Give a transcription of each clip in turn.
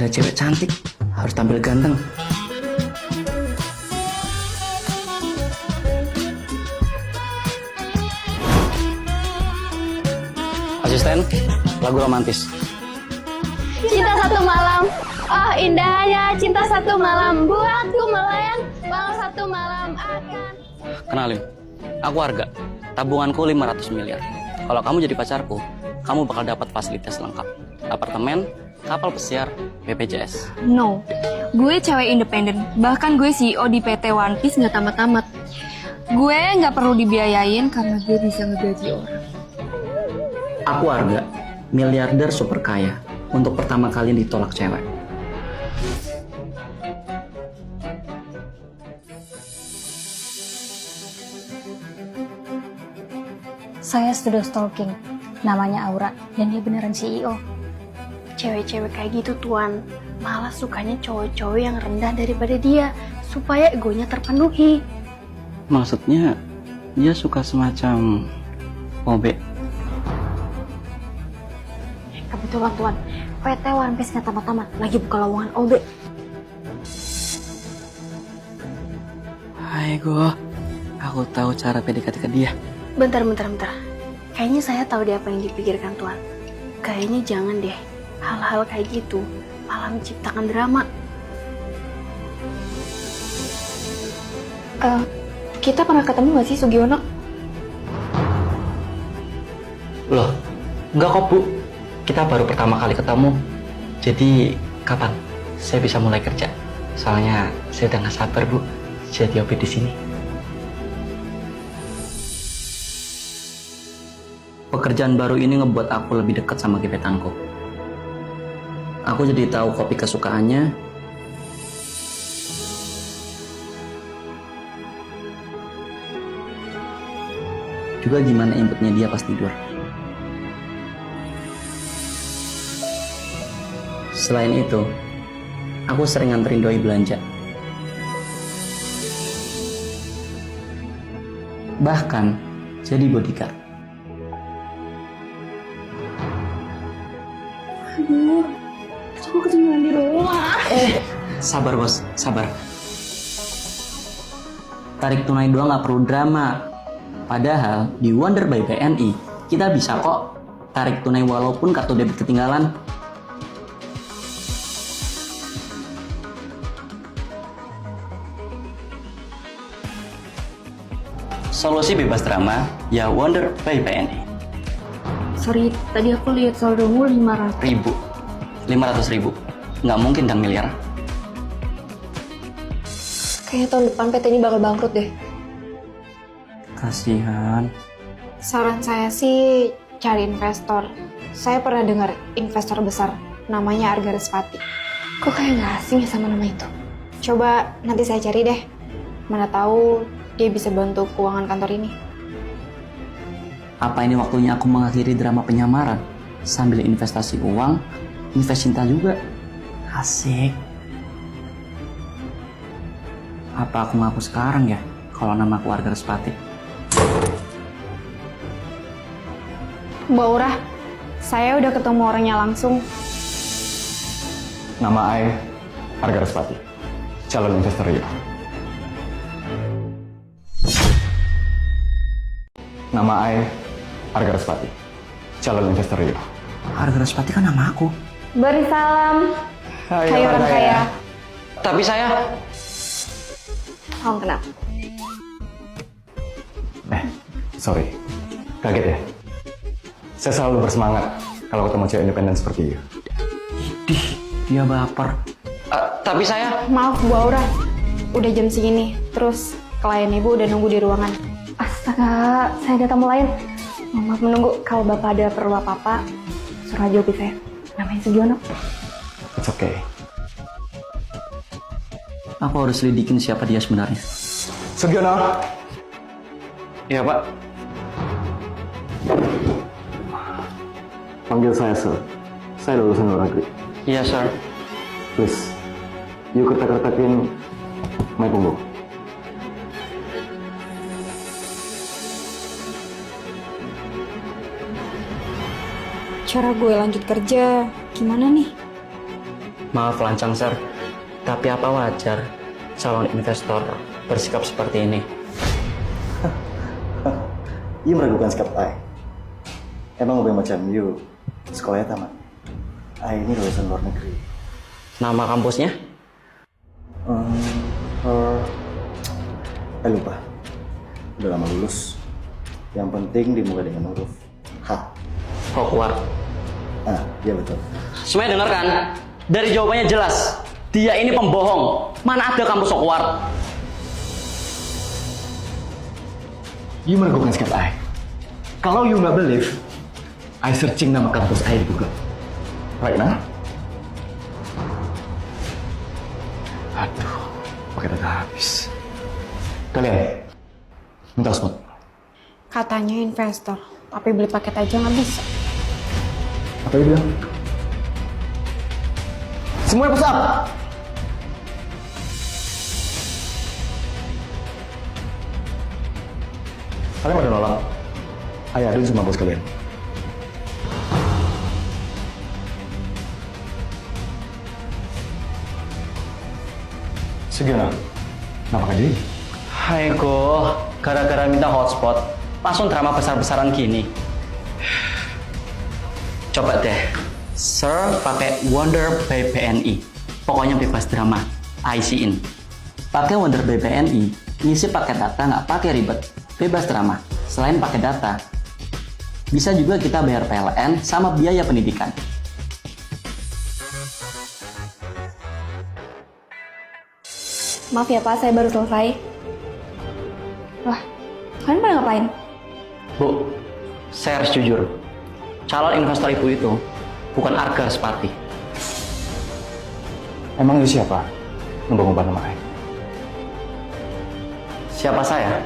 lihat cewek cantik, harus tampil ganteng. Asisten, lagu romantis. Cinta satu malam, oh indahnya cinta satu malam, buatku melayang, walau satu malam akan. Kenalin, aku Arga. Tabunganku 500 miliar. Kalau kamu jadi pacarku, kamu bakal dapat fasilitas lengkap. Apartemen, kapal pesiar, BPJS. No, gue cewek independen. Bahkan gue CEO di PT One Piece nggak tamat-tamat. Gue nggak perlu dibiayain karena gue bisa ngegaji orang. Aku Arga, miliarder super kaya. Untuk pertama kali ditolak cewek. Saya sudah stalking, namanya Aura, dan dia beneran CEO. Cewek-cewek kayak gitu tuan, malah sukanya cowok-cowok yang rendah daripada dia, supaya egonya terpenuhi. Maksudnya, dia suka semacam OB. Kebetulan tuan, PT One Piece nggak tamat-tamat, lagi buka lowongan OB. Hai Go, aku tahu cara PDKT ke dia. Bentar. Kayaknya saya tahu deh apa yang dipikirkan tuan. Kayaknya jangan deh, hal-hal kayak gitu malah menciptakan drama. Kita pernah ketemu nggak sih Sugiono? Loh, enggak kok Bu. Kita baru pertama kali ketemu. Jadi, kapan saya bisa mulai kerja? Soalnya saya udah nggak sabar Bu, jadi OB di sini. Pekerjaan baru ini ngebuat aku lebih dekat sama gebetanku. Aku jadi tahu kopi kesukaannya. Juga gimana inputnya dia pas tidur. Selain itu, aku sering nganterin doi belanja. Bahkan jadi bodyguard. Aduh, aku ketinggalan di rumah. Sabar bos, sabar. Tarik tunai doang nggak perlu drama. Padahal di Wonder by BNI kita bisa kok tarik tunai walaupun kartu debit ketinggalan. Solusi bebas drama ya Wonder by BNI. Sorry, tadi aku lihat saldomu 500. 500.000. Nggak mungkin kan miliar. Kayaknya tahun depan PT ini bakal bangkrut deh. Kasihan. Saran saya sih cari investor. Saya pernah dengar investor besar, namanya Arga Respati. Kok kayak nggak asing ya sama nama itu? Coba nanti saya cari deh. Mana tahu dia bisa bantu keuangan kantor ini. Apa ini waktunya aku mengakhiri drama penyamaran sambil investasi uang, invest cinta juga? Asik. Apa aku ngaku sekarang ya kalau nama aku Arga Respati? Mbak Aura, saya udah ketemu orangnya langsung. Nama Ai Arga Respati, calon investor Rio. Nama Ai Arga Respati, calon investor Rio. Arga Respati kan nama aku. Beri salam. Hai orang kaya. Tapi saya... Salam kenal. Sorry, kaget ya? Saya selalu bersemangat kalau ketemu cewek independen seperti you. Idih, dia baper. Tapi saya... Maaf Bu Aura, udah jam segini. Terus klien ibu udah nunggu di ruangan. Astaga, saya ada tamu lain. Maaf menunggu, kalau bapak ada perlu apa-apa, suruh aja hobi saya. Namanya Sugiono. It's okay. Aku harus lidikin siapa dia sebenarnya. Sugiono! Iya Pak. Panggil saya Sir. Saya lulusan luar negeri. Iya sir. Please, you kertak-kertakin my punggung. Cara gue lanjut kerja, gimana nih? Maaf lancang, Sir. Tapi apa wajar calon investor bersikap seperti ini? You meragukan sikap I. Emang lebih macam you sekolahnya tamat. I ini lulusan luar negeri. Nama kampusnya? Lupa. Udah lama lulus. Yang penting dimulai dengan huruf H. Hogwarts. Iya betul. Semuanya dengar kan? Dari jawabannya jelas. Dia ini pembohong. Mana ada kampus Hogwarts? You meragukan sikap I. Kalau you nggak believe, I searching nama kampus I di Google. Right now? Aduh, pakai data habis. Kalian, minta spot. Katanya investor, tapi beli paket aja nggak bisa. Apa dia bilang? Semuanya push up! Kalian pada nolak? Ayo aduin sama bos kalian. Segera, kenapa gak jadi? Haigo, gara-gara minta hotspot, langsung drama besar-besaran gini. Coba deh, Sir pakai Wonder by BNI. Pokoknya bebas drama, IC-in. Pakai Wonder by BNI, ngisi pakai data nggak pakai ribet, bebas drama. Selain pakai data, bisa juga kita bayar PLN sama biaya pendidikan. Maaf ya Pak, saya baru selesai. Wah, kalian pada ngapain? Bu, saya harus jujur. Calon investor ibu itu bukan Arga Spati. Emang itu siapa? Ngubah-ngubah nama I. Siapa saya?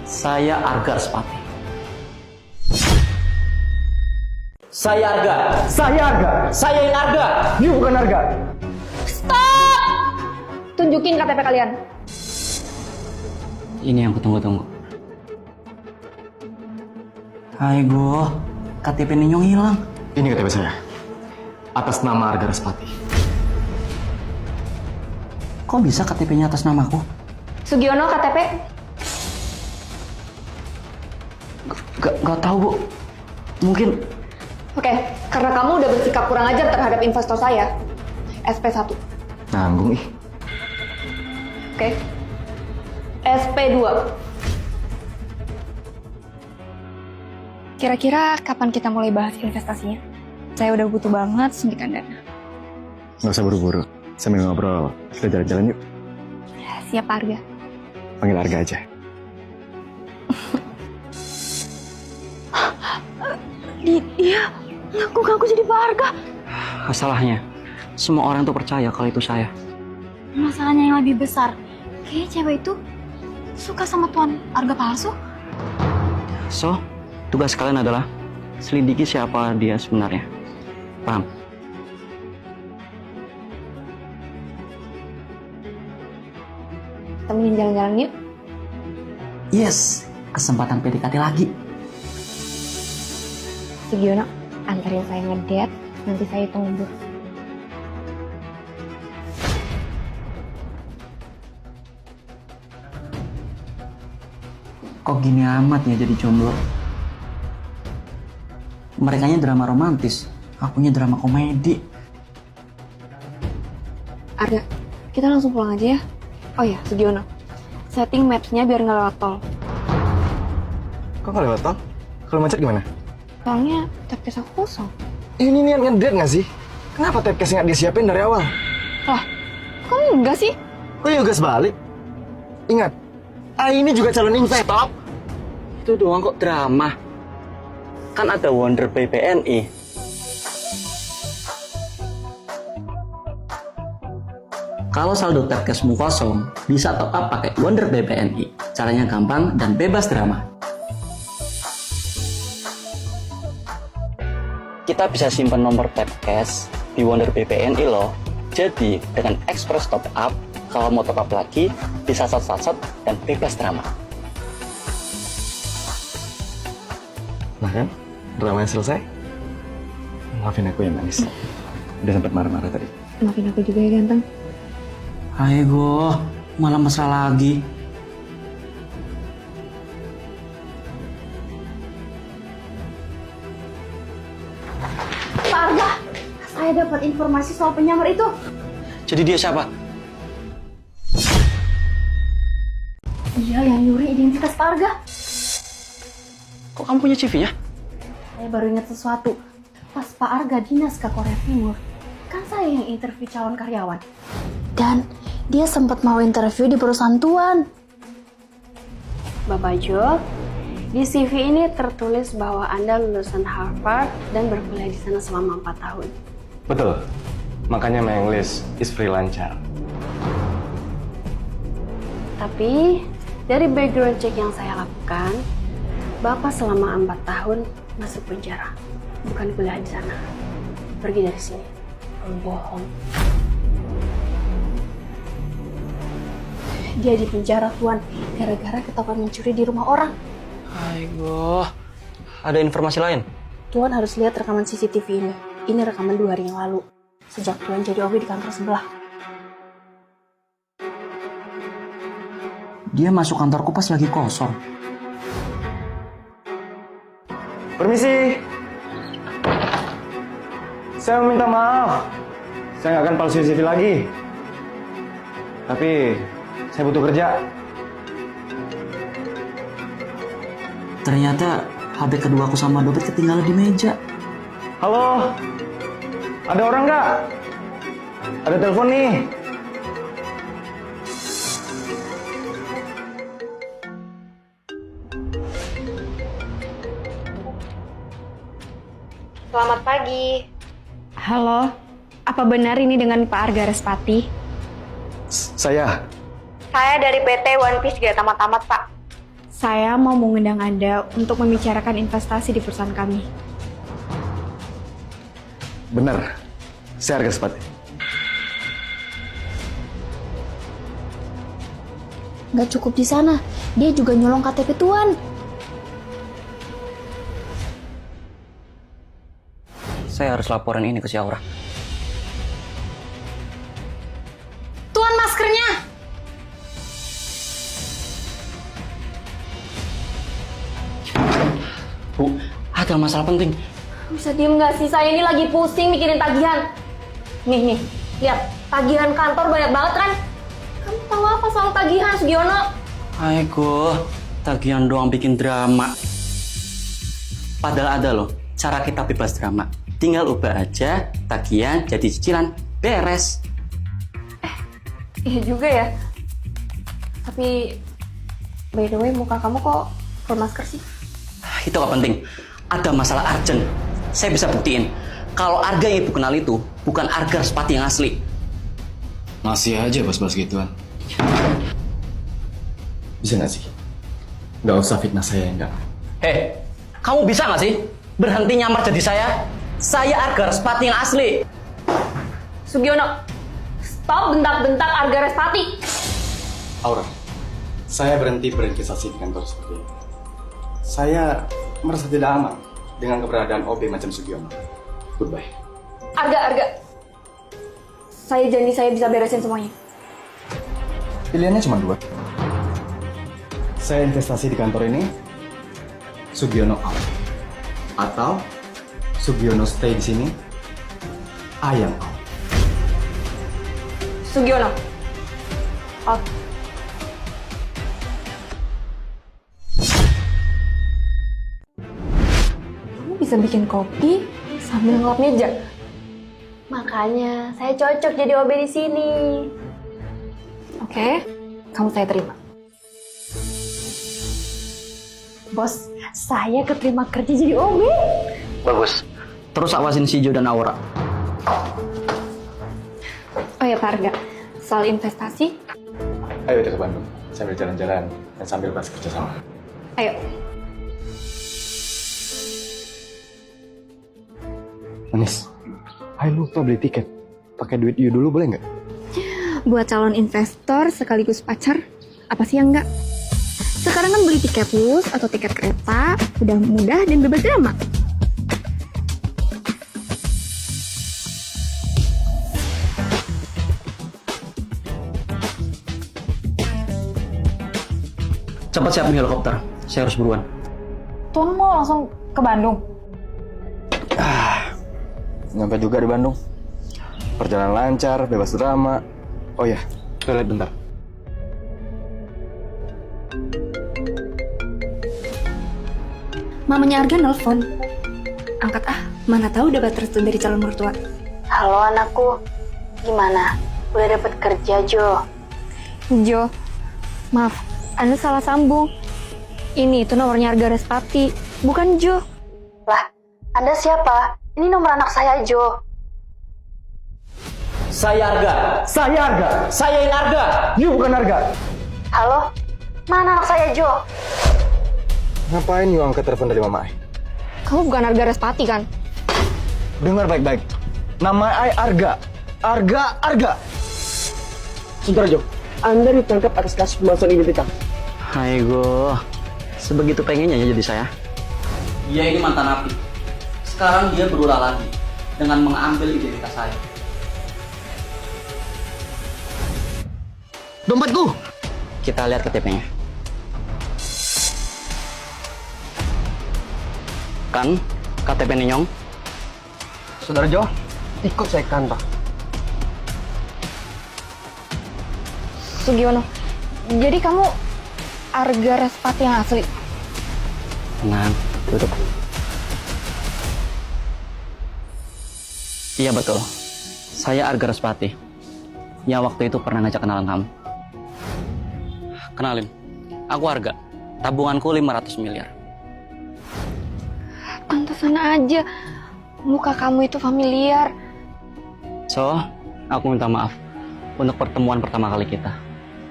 Saya Arga Spati. Saya Arga. Saya Arga! Saya yang Arga. You bukan Arga! Tunjukin KTP kalian. Ini yang kutunggu-tunggu. Haigo, KTP Ninyong hilang. Ini KTP saya. Atas nama Arga Raspati. Kok bisa KTP-nya atas namaku? Sugiono KTP. Gak tahu, Bu. Mungkin Oke, karena kamu udah bersikap kurang ajar terhadap investor saya. SP1. Nanggung ih. Oke. SP2. Kira-kira kapan kita mulai bahas investasinya? Saya udah butuh banget suntikan dana. Nggak usah buru-buru. Sambil ngobrol, kita jalan-jalan yuk. Siap, Pak Arga. Panggil Arga aja. Dia ngaku-ngaku jadi Pak Arga. masalahnya semua orang tuh percaya kalau itu saya. Masalahnya yang lebih besar, kayaknya cewek itu suka sama tuan Arga palsu. So, tugas kalian adalah selidiki siapa dia sebenarnya. Paham? Temenin jalan-jalan yuk. Yes, kesempatan PDKT lagi. Sugiono, antarin saya ngedate, nanti saya hitung umur. Kok gini amat ya jadi jomblo? Merekanya drama romantis, akunya drama komedi. Arga, kita langsung pulang aja ya. Oh ya, Sugiono, setting maps-nya biar nggak lewat tol. Kok nggak lewat tol? Kalau macet gimana? Soalnya tapcase aku kosong. Ini niat ngedate nggak sih? Kenapa tapcase nggak disiapin dari awal? Lah, kamu enggak sih? Kok ya gas balik? Ingat, ini juga calon investor. Itu doang kok drama. Kan ada Wonder by BNI. Kalau saldo tapcasemu kosong, bisa top up pakai Wonder by BNI. Caranya gampang dan bebas drama. Kita bisa simpan nomor tapcase di Wonder by BNI loh. Jadi dengan Express Top Up, kalau mau top up lagi, bisa sat-sat dan bebas drama. Nah kan, dramanya selesai. Maafin aku ya manis. Udah sempat marah-marah tadi. Maafin aku juga ya ganteng. Ayo, malah mesra lagi. Pak Arga, saya dapat informasi soal penyamar itu. Jadi dia siapa? Dia yang nyuri identitas Pak Arga. Kok kamu punya CV-nya? Saya baru ingat sesuatu. Pas Pak Arga dinas ke Korea Timur, kan saya yang interview calon karyawan. Dan dia sempat mau interview di perusahaan Tuan. Bapak Jo, di CV ini tertulis bahwa Anda lulusan Harvard dan berkuliah di sana selama 4 tahun. Betul. Makanya my English is freelancer. Tapi dari background check yang saya lakukan, Bapak selama 4 tahun masuk penjara, bukan kuliah di sana. Pergi dari sini. Bohong. Dia di penjara, Tuan, gara-gara ketahuan mencuri di rumah orang. Ayo, ada informasi lain? Tuan harus lihat rekaman CCTV ini. Ini rekaman 2 hari yang lalu. Sejak Tuan jadi OB di kantor sebelah. Dia masuk kantorku pas lagi kosong. Permisi. Saya meminta maaf. Saya nggak akan palsu CV lagi. Tapi saya butuh kerja. Ternyata HP kedua aku sama dompet ketinggalan di meja. Halo, ada orang nggak? Ada telepon nih. Selamat pagi. Halo, apa benar ini dengan Pak Arga Respati? Saya. Saya dari PT One Piece Gaya Tamat-Tamat, Pak. Saya mau mengundang Anda untuk membicarakan investasi di perusahaan kami. Benar. Saya Arga Respati. Nggak cukup di sana, dia juga nyolong KTP Tuan. Saya harus laporan ini ke si Aura. Tuan, maskernya! Bu, ada masalah penting. Bisa diem nggak sih? Saya ini lagi pusing mikirin tagihan. Nih, lihat. Tagihan kantor banyak banget kan? Kamu tahu apa soal tagihan, Sugiono? Ayo, tagihan doang bikin drama. Padahal ada loh, cara kita bebas drama. Tinggal ubah aja, tagihan jadi cicilan, beres. Iya juga ya. Tapi, by the way, muka kamu kok full masker sih? Itu gak penting. Ada masalah urgent. Saya bisa buktiin. Kalau Arga yang ibu kenal itu, bukan Arga Respati yang asli. Masih aja bahas-bahas gituan. Bisa nggak sih? Nggak usah fitnah saya, enggak. Hei, kamu bisa gak sih berhenti nyamar jadi saya? Saya Arga Respati yang asli. Sugiono, stop bentak-bentak Arga Respati. Aura, saya berhenti berinvestasi di kantor seperti ini. Saya merasa tidak aman dengan keberadaan OB macam Sugiono. Goodbye. Arga. Saya janji saya bisa beresin semuanya. Pilihannya cuma 2. Saya investasi di kantor ini, Sugiono out. Atau Sugiono stay di sini, I am out. Sugiono, out. Kamu bisa bikin kopi sambil ngelap meja. Makanya saya cocok jadi OB di sini. Oke, kamu saya terima. Bos, saya keterima kerja jadi OB. Bagus. Terus awasin si Jo dan Aura. Oh ya Pak Arga, soal investasi, Ayo kita ke Bandung, sambil jalan-jalan dan sambil bahas kerjasama. ayo. Manis, I lupa beli tiket. Pakai duit you dulu boleh nggak? Buat calon investor sekaligus pacar, apa sih yang enggak? Sekarang kan beli tiket bus atau tiket kereta udah mudah dan bebas drama. Cepat siapin helikopter. Saya harus buruan. Tuan mau langsung ke Bandung? Nyampe juga di Bandung. Perjalanan lancar, bebas drama. Oh ya, toilet bentar. Mamanya Arga nelfon. Angkat mana tahu dapat restu dari calon mertua. Halo anakku, gimana? Udah dapet kerja, Jo? Jo, maaf, Anda salah sambung. Ini itu nomornya Arga Respati, bukan Jo. Lah, Anda siapa? Ini nomor anak saya, Jo. Saya Arga. Saya yang Arga. You bukan Arga. Halo? Mana anak saya, Jo? Ngapain you angkat telepon dari Mama Ai? Kamu bukan Arga Respati kan? Dengar baik-baik. Nama Ai Arga. Arga. Saudara Jo, Anda ditangkap atas kasus pemalsuan identitas. Hai go. Sebegitu pengennya ya jadi saya. Dia ini mantan napi. Sekarang dia berulah lagi dengan mengambil identitas saya. Dompetku. Kita lihat KTP-nya. Kan KTP Ninyong. Saudara Jo, ikut saya ke kantor. Sugiono, jadi kamu Arga Respati yang asli? Tenang, duduk. Iya betul. Saya Arga Respati. Yang waktu itu pernah ngajak kenalan kamu. Kenalin, aku Arga. Tabunganku 500 miliar. Pantesan aja, muka kamu itu familiar. So, aku minta maaf untuk pertemuan pertama kali kita.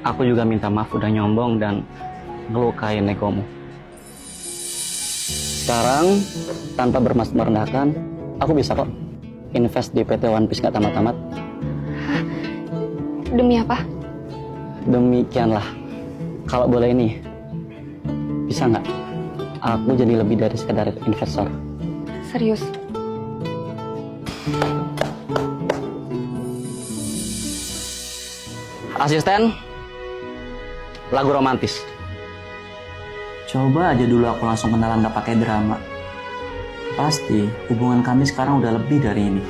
Aku juga minta maaf udah nyombong dan ngelukain negomu. Sekarang, tanpa bermaksud merendahkan, aku bisa kok invest di PT One Piece gak tamat-tamat. Demi apa? Demikianlah. Kalau boleh ini, bisa nggak? Aku jadi lebih dari sekedar investor. Serius? Asisten, lagu romantis. Coba aja dulu aku langsung kenalan gak pakai drama. Pasti hubungan kami sekarang udah lebih dari ini.